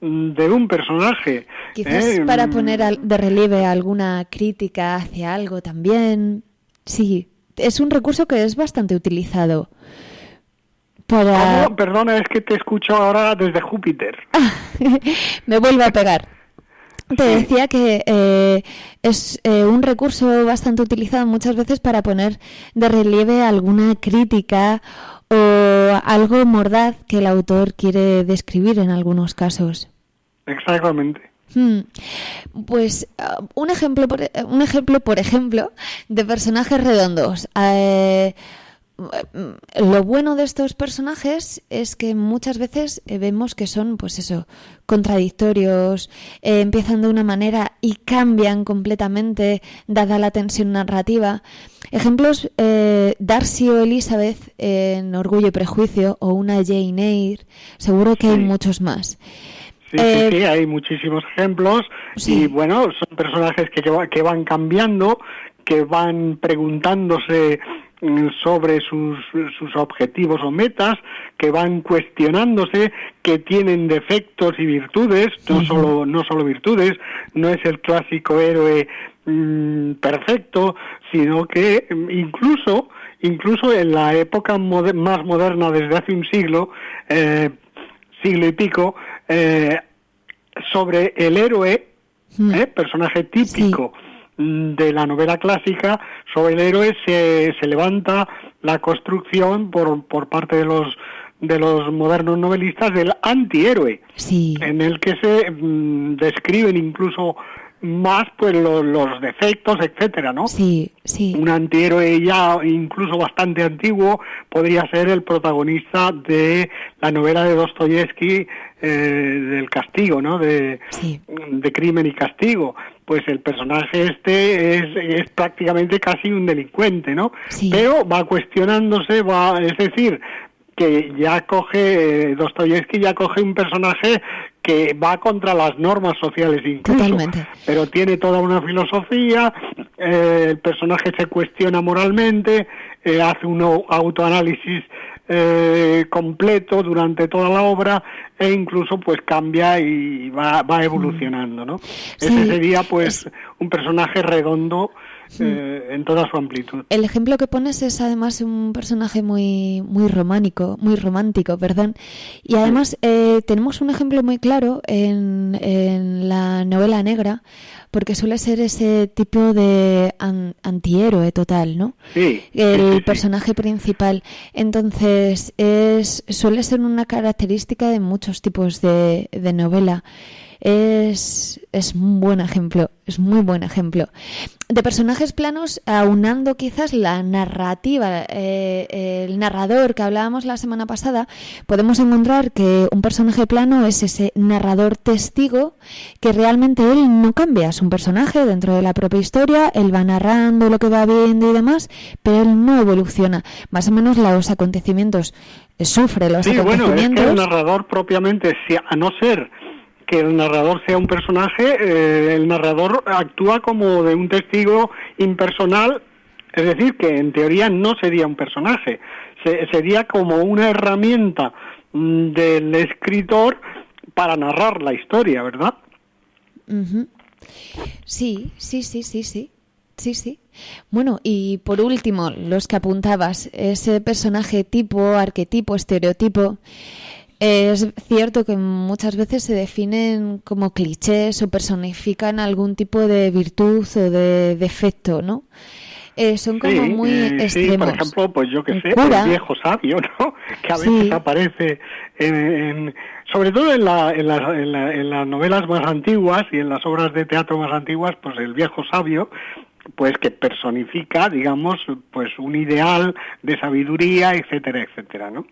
de un personaje. Quizás para poner de relieve alguna crítica hacia algo también. Sí, es un recurso que es bastante utilizado. ¿Cómo? Perdona, es que te escucho ahora desde Júpiter. Me vuelve a pegar. Te decía que es un recurso bastante utilizado muchas veces para poner de relieve alguna crítica o algo mordaz que el autor quiere describir en algunos casos. Exactamente. Pues un ejemplo, por ejemplo, de personajes redondos. Lo bueno de estos personajes es que muchas veces vemos que son, pues eso, contradictorios, empiezan de una manera y cambian completamente dada la tensión narrativa. Ejemplos, Darcy o Elizabeth en Orgullo y Prejuicio, o una Jane Eyre, seguro que hay muchos más. Sí, hay muchísimos ejemplos y bueno, son personajes que van cambiando, que van preguntándose sobre sus objetivos o metas, que van cuestionándose, que tienen defectos y virtudes, no solo virtudes, no es el clásico héroe perfecto, sino que incluso en la época más moderna, desde hace un siglo y pico, sobre el héroe, personaje típico de la novela clásica, sobre el héroe se levanta la construcción por parte de los modernos novelistas del antihéroe, en el que se describen incluso más pues los defectos, etcétera, ¿no? Un antihéroe ya incluso bastante antiguo podría ser el protagonista de la novela de Dostoyevsky, del castigo, ¿no? De Crimen y Castigo. Pues el personaje es prácticamente casi un delincuente, ¿no? Pero va cuestionándose, es decir, que ya Dostoyevsky ya coge un personaje que va contra las normas sociales incluso. Totalmente. Pero tiene toda una filosofía, el personaje se cuestiona moralmente, hace un autoanálisis completo durante toda la obra e incluso pues cambia y va evolucionando, ¿no? Ese sería pues un personaje redondo en toda su amplitud. El ejemplo que pones es además un personaje muy romántico, y además tenemos un ejemplo muy claro en la novela negra, porque suele ser ese tipo de antihéroe total, ¿no? El personaje principal. Entonces suele ser una característica de muchos tipos de novela. Es un buen ejemplo, es muy buen ejemplo. De personajes planos, aunando quizás la narrativa, el narrador que hablábamos la semana pasada, podemos encontrar que un personaje plano es ese narrador testigo que realmente él no cambia, es un personaje dentro de la propia historia, él va narrando lo que va viendo y demás, pero él no evoluciona. Más o menos los acontecimientos, sufre los acontecimientos. Bueno, es que el narrador propiamente, a no ser que el narrador sea un personaje, el narrador actúa como de un testigo impersonal, es decir, que en teoría no sería un personaje, sería como una herramienta del escritor para narrar la historia, ¿verdad? Sí. Bueno, y por último, los que apuntabas, ese personaje tipo, arquetipo, estereotipo, es cierto que muchas veces se definen como clichés o personifican algún tipo de virtud o de defecto, ¿no? Son como muy extremos. Sí, por ejemplo, pues yo que sé, cura, el viejo sabio, ¿no? Que a veces aparece sobre todo en las novelas más antiguas y en las obras de teatro más antiguas, pues el viejo sabio, pues que personifica, digamos, pues un ideal de sabiduría, etcétera, etcétera, ¿no?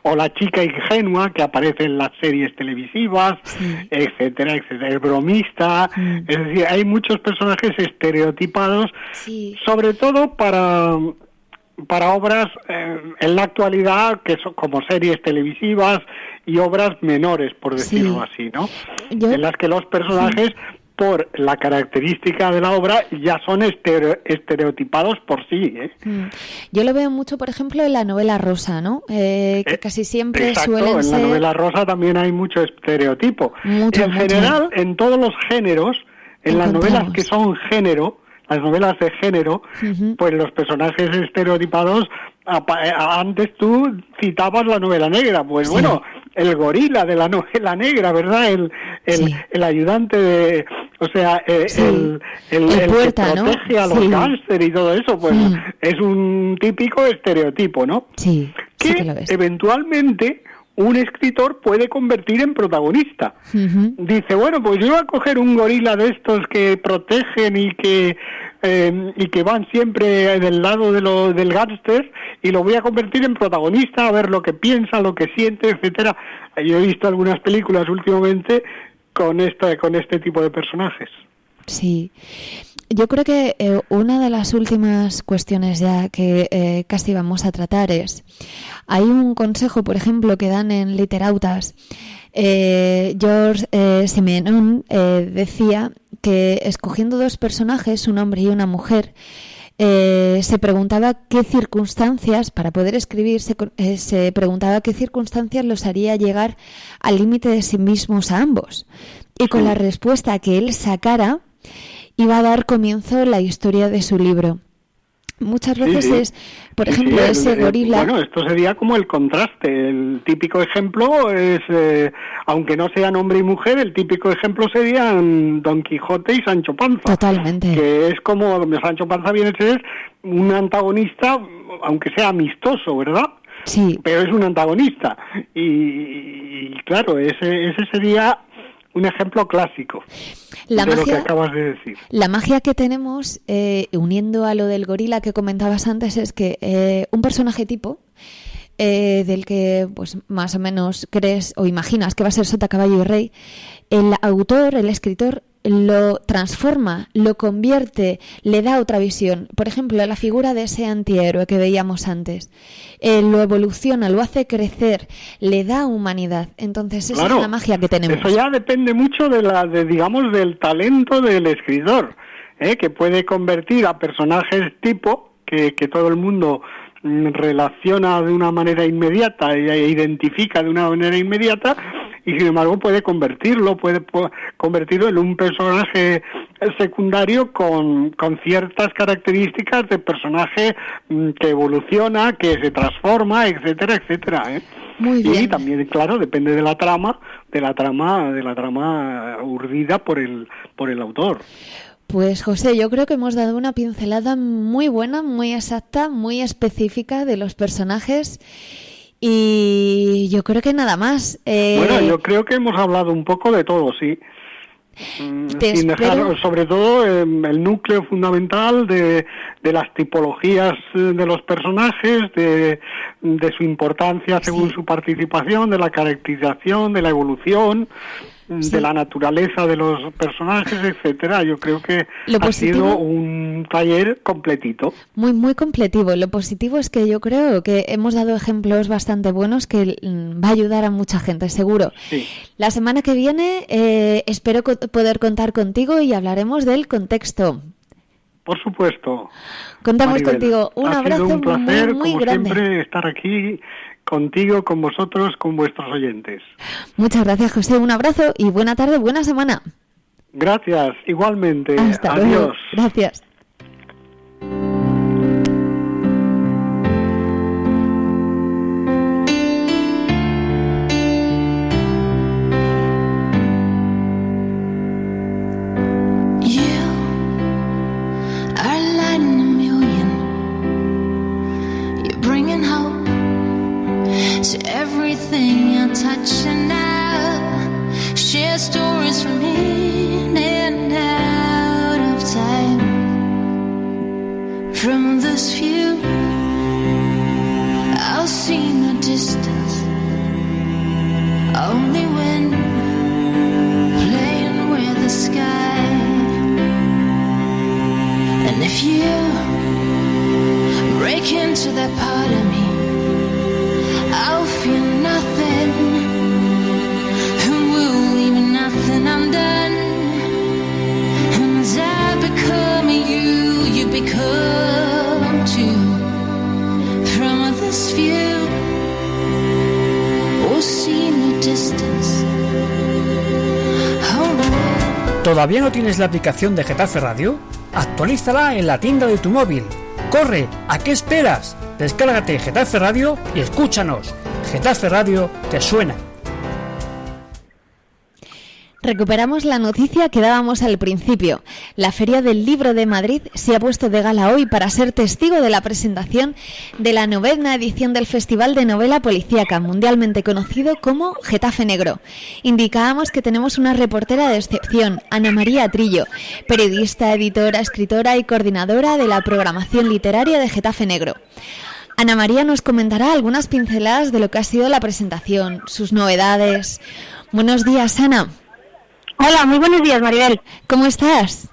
O la chica ingenua que aparece en las series televisivas, etcétera, etcétera, el bromista, es decir, hay muchos personajes estereotipados, sobre todo para obras en la actualidad que son como series televisivas y obras menores, por decirlo así, ¿no? En las que los personajes, por la característica de la obra, ya son estereotipados por sí, ¿eh? Yo lo veo mucho, por ejemplo, en la novela rosa, ¿no? Que casi siempre suelen ser... en la novela rosa también hay mucho estereotipo. En general, en todos los géneros, en las novelas que son género, las novelas de género, pues los personajes estereotipados, antes tú citabas la novela negra, pues bueno, el gorila de la novela negra, ¿verdad? El ayudante de... O sea, el puerta, que protege, ¿no?, a los gángsters y todo eso, pues es un típico estereotipo, ¿no? Sí, que eventualmente un escritor puede convertir en protagonista. Dice, bueno, pues yo voy a coger un gorila de estos que protegen y que van siempre del lado del gángster y lo voy a convertir en protagonista, a ver lo que piensa, lo que siente, etcétera. Yo he visto algunas películas últimamente con este tipo de personajes. Sí. Yo creo que una de las últimas cuestiones ya que casi vamos a tratar es, hay un consejo, por ejemplo, que dan en Literautas. George Simenon decía que escogiendo dos personajes, un hombre y una mujer, se preguntaba qué circunstancias, para poder escribir, se preguntaba qué circunstancias los haría llegar al límite de sí mismos a ambos. Y con la respuesta que él sacara, iba a dar comienzo la historia de su libro. Muchas veces es, por ejemplo, ese gorila... Bueno, esto sería como el contraste. El típico ejemplo es, aunque no sean hombre y mujer, el típico ejemplo serían Don Quijote y Sancho Panza. Totalmente. Que es como Sancho Panza viene a ser un antagonista, aunque sea amistoso, ¿verdad? Sí. Pero es un antagonista. Y claro, ese sería un ejemplo clásico de lo que acabas de decir. La magia que tenemos, uniendo a lo del gorila que comentabas antes, es que un personaje tipo, del que pues más o menos crees o imaginas que va a ser sota, caballo y rey, el autor, el escritor, lo transforma, lo convierte, le da otra visión. Por ejemplo, la figura de ese antihéroe que veíamos antes, lo evoluciona, lo hace crecer, le da humanidad. Entonces esa es la magia que tenemos. Eso ya depende mucho digamos, del talento del escritor, que puede convertir a personajes tipo que todo el mundo relaciona de una manera inmediata e identifica de una manera inmediata, y sin embargo puede convertirlo en un personaje secundario con ciertas características de personaje que evoluciona, que se transforma, etcétera, etcétera, Muy bien. Y también, claro, depende de la trama urdida por el autor. Pues José, yo creo que hemos dado una pincelada muy buena, muy exacta, muy específica de los personajes, y yo creo que nada más. Bueno, yo creo que hemos hablado un poco de todo, sí. Sin dejar, sobre todo, el núcleo fundamental de las tipologías de los personajes, de su importancia según su participación, de la caracterización, de la evolución, de la naturaleza de los personajes, etcétera. Yo creo que ha sido un taller completito. Muy, muy completivo. Lo positivo es que yo creo que hemos dado ejemplos bastante buenos que va a ayudar a mucha gente, seguro. Sí. La semana que viene espero poder contar contigo y hablaremos del contexto. Por supuesto. Contamos contigo. Un abrazo un placer, muy como grande. Siempre, estar aquí contigo, con vosotros, con vuestros oyentes. Muchas gracias, José. Un abrazo y buena tarde, buena semana. Gracias, igualmente. Hasta Adiós. luego. Gracias. Everything I touch and now share stories from in and out of time. From this view, I'll see no distance, only wind playing with the sky. And if you break into that part of me, I'll feel nothing, and we'll leave nothing undone. And as I become you, you become too. From this view, we'll see the distance. ¿Todavía no tienes la aplicación de Getafe Radio? Actualízala en la tienda de tu móvil. ¡Corre! ¿A qué esperas? Descárgate Getafe Radio y escúchanos. Getafe Radio te suena. Recuperamos la noticia que dábamos al principio. La Feria del Libro de Madrid se ha puesto de gala hoy para ser testigo de la presentación de la 9ª edición del Festival de Novela Policíaca, mundialmente conocido como Getafe Negro. Indicábamos que tenemos una reportera de excepción, Ana María Trillo, periodista, editora, escritora y coordinadora de la programación literaria de Getafe Negro. Ana María nos comentará algunas pinceladas de lo que ha sido la presentación, sus novedades. Buenos días, Ana. Hola, muy buenos días, Maribel. ¿Cómo estás?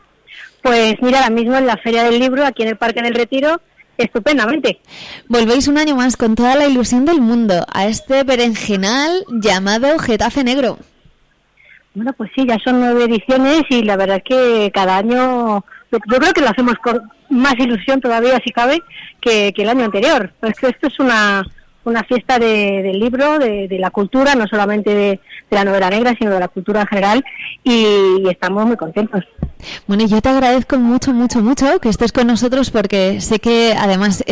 Pues mira, ahora mismo en la Feria del Libro, aquí en el Parque del Retiro, estupendamente. Volvéis un año más con toda la ilusión del mundo a este berenjenal llamado Getafe Negro. Bueno, pues sí, ya son 9 ediciones y la verdad es que cada año, yo creo que lo hacemos con más ilusión todavía, si cabe, que el año anterior. Pues que esto es una fiesta del libro, de la cultura, no solamente de la novela negra, sino de la cultura en general, y estamos muy contentos. Bueno, yo te agradezco mucho que estés con nosotros, porque sé que además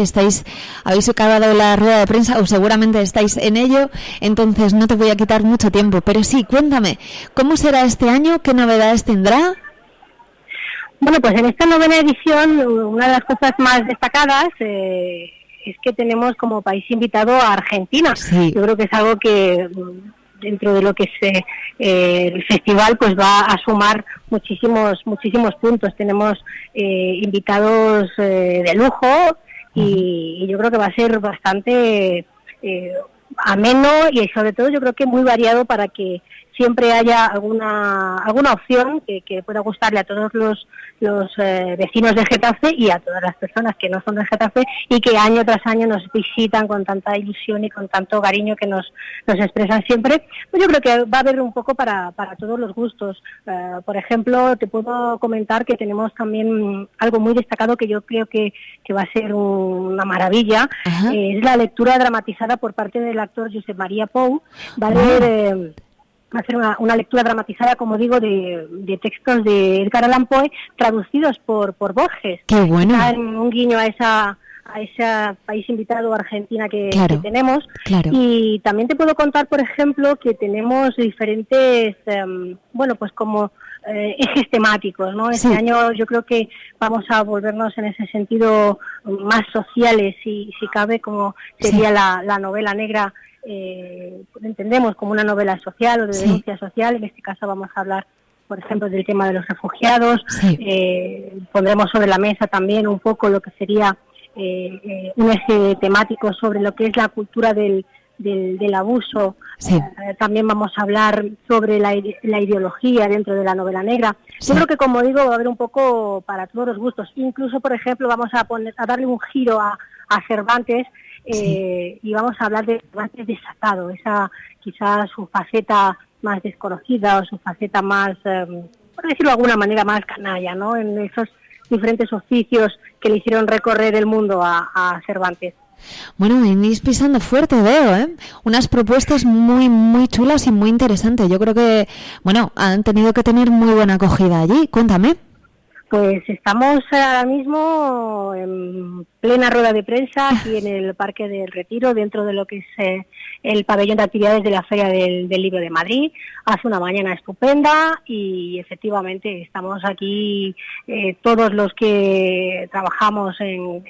habéis acabado la rueda de prensa, o seguramente estáis en ello, entonces no te voy a quitar mucho tiempo, pero sí, cuéntame, ¿cómo será este año? ¿Qué novedades tendrá? Bueno, pues en esta 9ª edición, una de las cosas más destacadas es que tenemos como país invitado a Argentina. Sí. Yo creo que es algo que dentro de lo que es el festival, pues va a sumar muchísimos puntos. Tenemos invitados de lujo y yo creo que va a ser bastante ameno y sobre todo yo creo que muy variado, para que siempre haya alguna opción que pueda gustarle a todos los vecinos de Getafe y a todas las personas que no son de Getafe y que año tras año nos visitan con tanta ilusión y con tanto cariño que nos expresan siempre. Pues yo creo que va a haber un poco para todos los gustos. Por ejemplo, te puedo comentar que tenemos también algo muy destacado que yo creo que va a ser una maravilla. Es la lectura dramatizada por parte del actor Josep Maria Pou. Va a ser una lectura dramatizada, como digo, de textos de Edgar Allan Poe traducidos por Borges. ¡Qué bueno! Un guiño a ese país invitado, Argentina, que tenemos. Claro. Y también te puedo contar, por ejemplo, que tenemos diferentes, pues como ejes temáticos, ¿no? Este año yo creo que vamos a volvernos en ese sentido más sociales, si cabe, como sería la novela negra. Entendemos como una novela social o de denuncia social. En este caso vamos a hablar, por ejemplo, del tema de los refugiados. Pondremos sobre la mesa también un poco lo que sería un eje temático sobre lo que es la cultura del abuso. También vamos a hablar sobre la ideología dentro de la novela negra. Yo creo que, como digo, va a haber un poco para todos los gustos. Incluso, por ejemplo, vamos a darle un giro a Cervantes. Y vamos a hablar de Cervantes desatado, esa quizás su faceta más desconocida o su faceta más, por decirlo de alguna manera, más canalla, ¿no? En esos diferentes oficios que le hicieron recorrer el mundo a Cervantes. Bueno, venís pisando fuerte, veo, ¿eh? Unas propuestas muy, muy chulas y muy interesantes. Yo creo que, bueno, han tenido que tener muy buena acogida allí. Cuéntame. Pues estamos ahora mismo en plena rueda de prensa aquí en el Parque del Retiro, dentro de lo que es el pabellón de actividades de la Feria del Libro de Madrid. Hace una mañana estupenda y efectivamente estamos aquí todos los que trabajamos en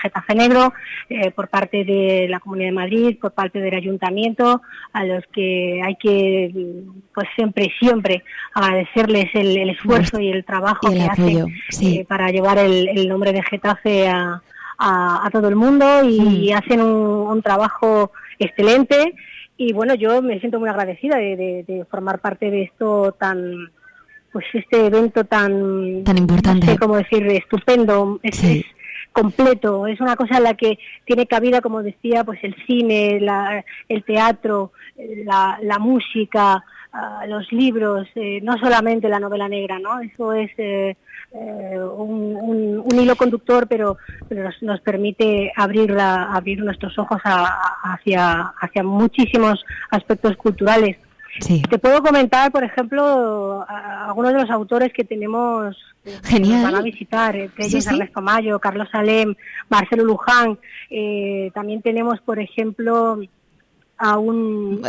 Getafe Negro, por parte de la Comunidad de Madrid, por parte del Ayuntamiento, a los que hay que pues siempre agradecerles el esfuerzo y el trabajo y el que apoyo, hacen sí. para llevar el nombre de Getafe a todo el mundo y hacen un trabajo excelente. Y bueno, yo me siento muy agradecida de formar parte de esto este evento tan importante, no sé cómo decir, estupendo, es completo, es una cosa en la que tiene cabida, como decía, pues el cine, el teatro, la música, los libros, no solamente la novela negra, ¿no? Eso es un hilo conductor, pero nos permite abrir nuestros ojos hacia muchísimos aspectos culturales. Sí. Te puedo comentar, por ejemplo, algunos de los autores que tenemos que nos van a visitar, entre ellos Ernesto Mayo, Carlos Salem, Marcelo Luján. También tenemos, por ejemplo, a un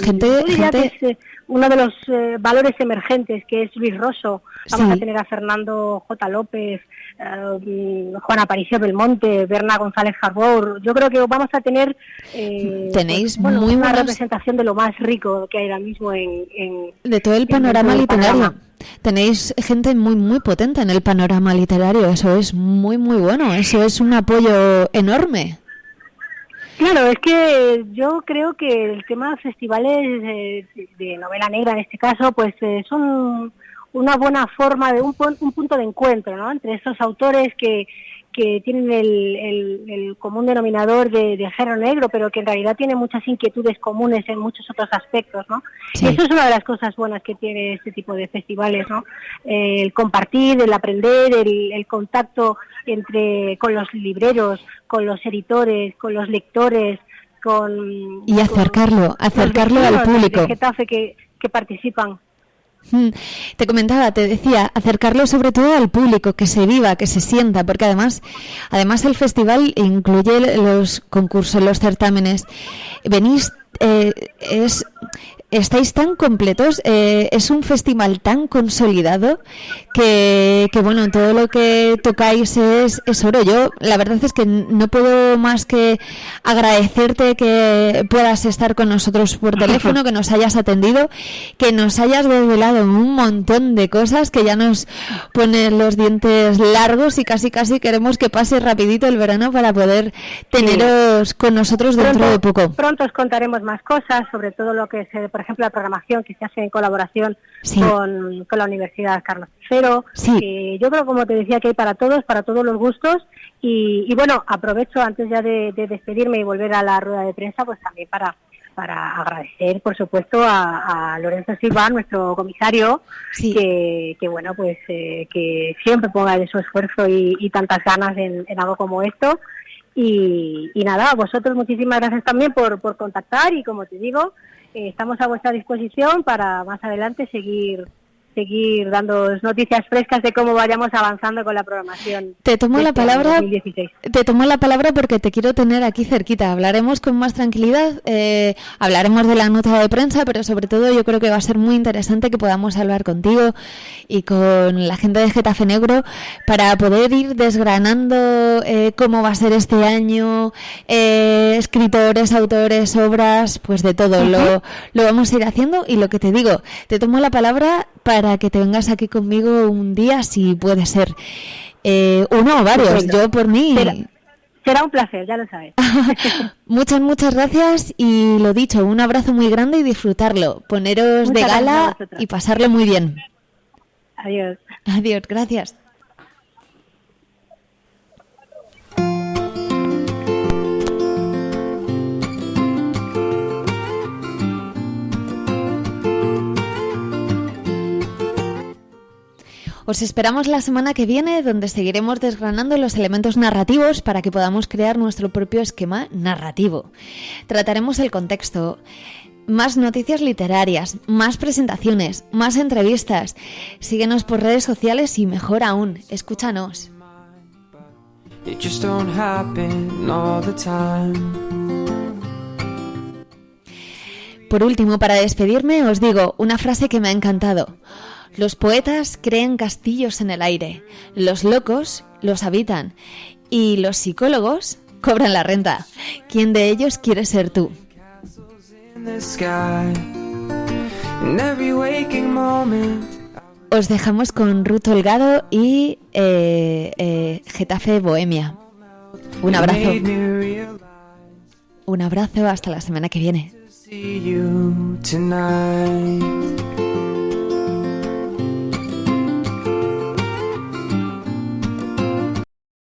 gente que es uno de los valores emergentes, que es Luis Rosso. Vamos a tener a Fernando J. López, Juan Aparicio Belmonte, Berna González Harbour. Yo creo que vamos a tener tenéis una buenas representación de lo más rico que hay ahora mismo de todo el panorama literario. Tenéis gente muy, muy potente en el panorama literario. Eso es muy, muy bueno. Eso es un apoyo enorme. Claro, es que yo creo que el tema de festivales de novela negra, en este caso, pues son una buena forma de un punto de encuentro, ¿no? Entre esos autores que tienen el común denominador de género negro, pero que en realidad tienen muchas inquietudes comunes en muchos otros aspectos, ¿no? Sí. Y eso es una de las cosas buenas que tiene este tipo de festivales, ¿no? El compartir, el aprender, el contacto con los libreros, con los editores, con los lectores, y acercarlo al público de Getafe que participan. Te comentaba, te decía, acercarlo sobre todo al público, que se viva, que se sienta, porque además el festival incluye los concursos, los certámenes. Venís, estáis tan completos, es un festival tan consolidado que bueno, todo lo que tocáis es oro. Yo la verdad es que no puedo más que agradecerte que puedas estar con nosotros por teléfono, que nos hayas atendido, que nos hayas desvelado un montón de cosas, que ya nos ponen los dientes largos y casi queremos que pase rapidito el verano para poder teneros con nosotros dentro de poco. Pronto os contaremos más cosas, sobre todo lo que es, por ejemplo, la programación que se hace en colaboración con la Universidad Carlos III. Yo creo, como te decía, que hay para todos los gustos. Y bueno, aprovecho antes ya de despedirme y volver a la rueda de prensa, pues también para agradecer, por supuesto, a Lorenzo Silva, nuestro comisario, que bueno, pues que siempre ponga de su esfuerzo y tantas ganas en algo como esto. Y nada, a vosotros muchísimas gracias también por contactar, y como te digo, estamos a vuestra disposición para más adelante seguir dando noticias frescas de cómo vayamos avanzando con la programación. Te tomo la palabra 2016. Te tomo la palabra porque te quiero tener aquí cerquita. Hablaremos con más tranquilidad, hablaremos de la nota de prensa, pero sobre todo yo creo que va a ser muy interesante que podamos hablar contigo y con la gente de Getafe Negro para poder ir desgranando cómo va a ser este año, escritores, autores, obras, pues de todo. Lo vamos a ir haciendo, y lo que te digo, te tomo la palabra para que te vengas aquí conmigo un día, si puede ser uno o varios. Bueno, yo por mí será un placer, ya lo sabes. Muchas gracias, y lo dicho, un abrazo muy grande y disfrutarlo, poneros de gala y pasarlo muy bien. Adiós, gracias. Os esperamos la semana que viene, donde seguiremos desgranando los elementos narrativos para que podamos crear nuestro propio esquema narrativo. Trataremos el contexto, más noticias literarias, más presentaciones, más entrevistas. Síguenos por redes sociales y, mejor aún, escúchanos. It just don't happen all the time. Por último, para despedirme, os digo una frase que me ha encantado. Los poetas crean castillos en el aire, los locos los habitan y los psicólogos cobran la renta. ¿Quién de ellos quiere ser tú? Os dejamos con Ruth Holgado y Getafe Bohemia. Un abrazo. Un abrazo, hasta la semana que viene. See you tonight.